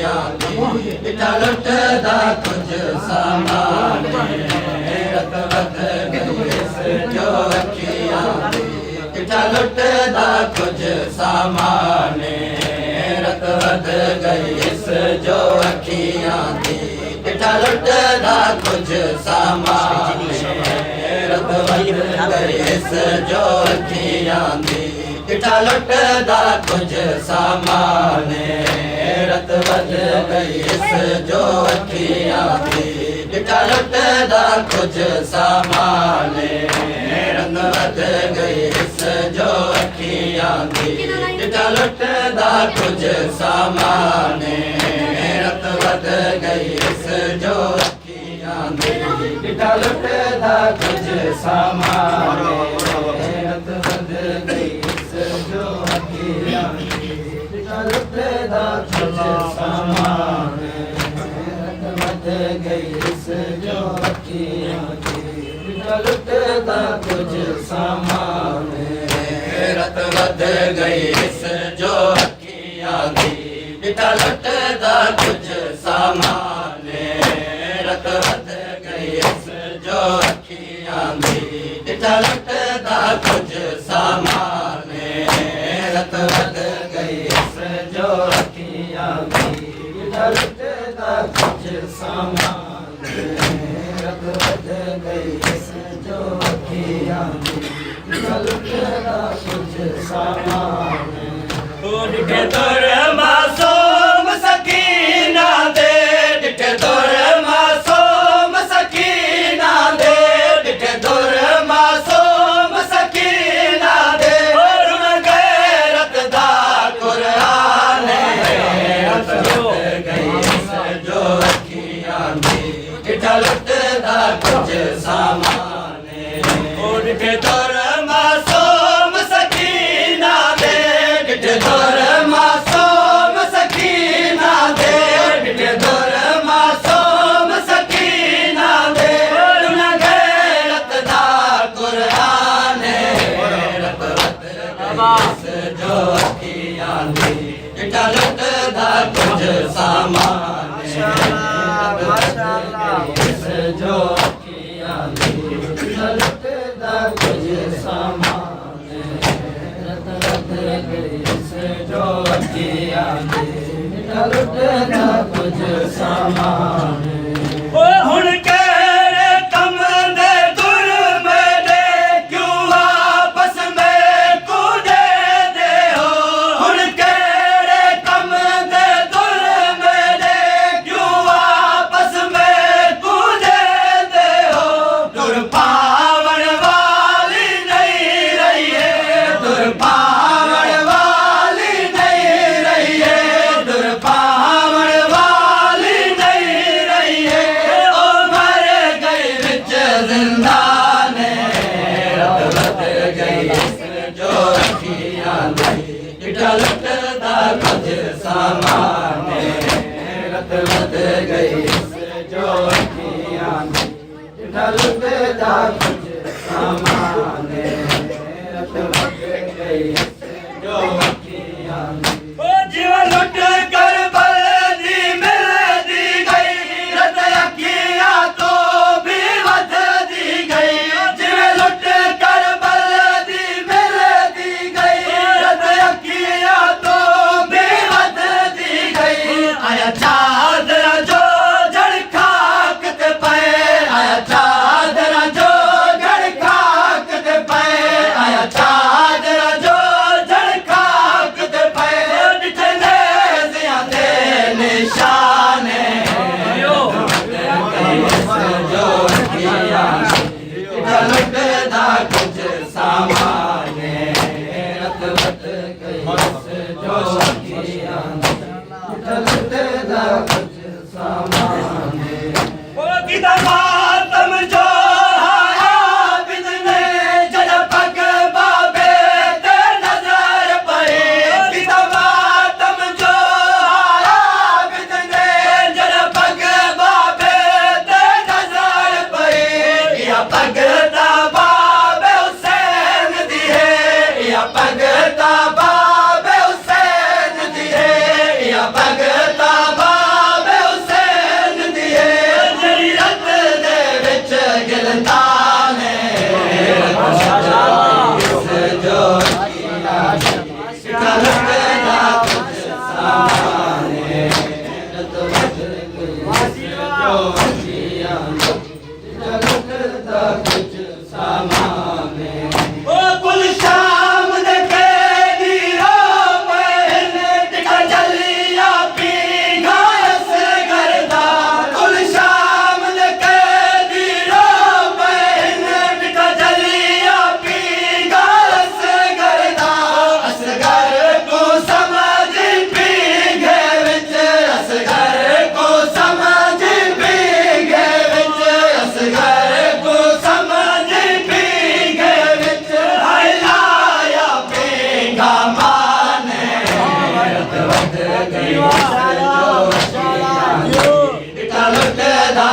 अखियां दी डिठा लुटदा कुछ सामान रत वध गई जो अखियां दी डिठा लुटदा कुछ सामान रत वध गई जो अखियां दी डिठा लुटदा कुछ सामान रत वध गई जो अखियां दी डिठा लुटदा कुछ सामान रत वध गई जो अखियां दी डिठा लुटदा कुछ सामान रत वध गई जो अखियां दी डिठा लुटदा कुछ सामान रत वध गई जो अखियां दी डिठा लुटदा कुछ सामान रत वध गई जो अखियां दी डिठा लुटदा कुछ सामान रत वध गई जो अखियां दी डिठा लुटदा कुछ सामान रत वध गई जो अखियां दी डिठा लुटदा कुछ सामान रत वध गई जो अखियां दी डिठा लुटदा कुछ सामान रत वध गई जो अखियां दी डिठा लुटदा कुछ सामान रत वध गई जो अखियां दी डिठा लुटदा कुछ सामान डिठे तुर मासूम सकीना दे डिठे तुर मासूम सकीना दे डिठे तुर मासूम सकीना दे रुन गैरत दा कुरान रत वध गई जो अखियां दी डिठा लुटदा कुछ सामान डिठे तुर मासूम सकीना दे डिठे तुर मासूम सकीना दे डिठे तुर मासूम सकीना दे रुन गैरत दा कुरान रत वध गई जो अखियां दी डिठा लुटदा कुछ सामान जो अखियां दी डिठा लुटदा कुछ सामान रत वध गई जो अखियां दी डिठा लुटदा कुछ सामान ओ हुण केड़े कम दे दुर मेरे क्यों वापस में कूदे दे हो हुण केड़े कम दे दुर मेरे क्यों वापस में कूदे दे हो दुर पावन वाली नहीं रही है दुर पावन वाली नहीं रही है दुर पावन वाली नहीं रही है ओ मर गई विच जिंदान रत वध गई जो अखियां दी डिठा लुटदा कुछ सामान रत वध गई जो अखियां दी डिठा लुटदा कुछ सामान रत वध गई जो अखियां दी ओ जीवन लुट कर बल्दी मिलदी गई रत अखियां तो भी वध दी गई जीवन लुट कर बल्दी मिलदी गई रत अखियां तो भी वध दी गई आया चादरा जो जड़ खाक ते पे आया चादरा जो जड़ खाक ते पे आया चादरा जो जड़ खाक ते पे डिठे नेज़ियां दे निशान जो अखियां डिठा लुटदा कुछ सामान रत वध गई जो अखियां डिठा लुटदा कुछ सामान ओ किदा मातम जो आया बिदने जड़ पग बाबे ते नजर पई किदा मातम जो आया बिदने जड़ पग बाबे ते नजर पई या पग दा बाबे हुसैन दी है या पग दा बाबे हुसैन दी है या पग दा ਦਾ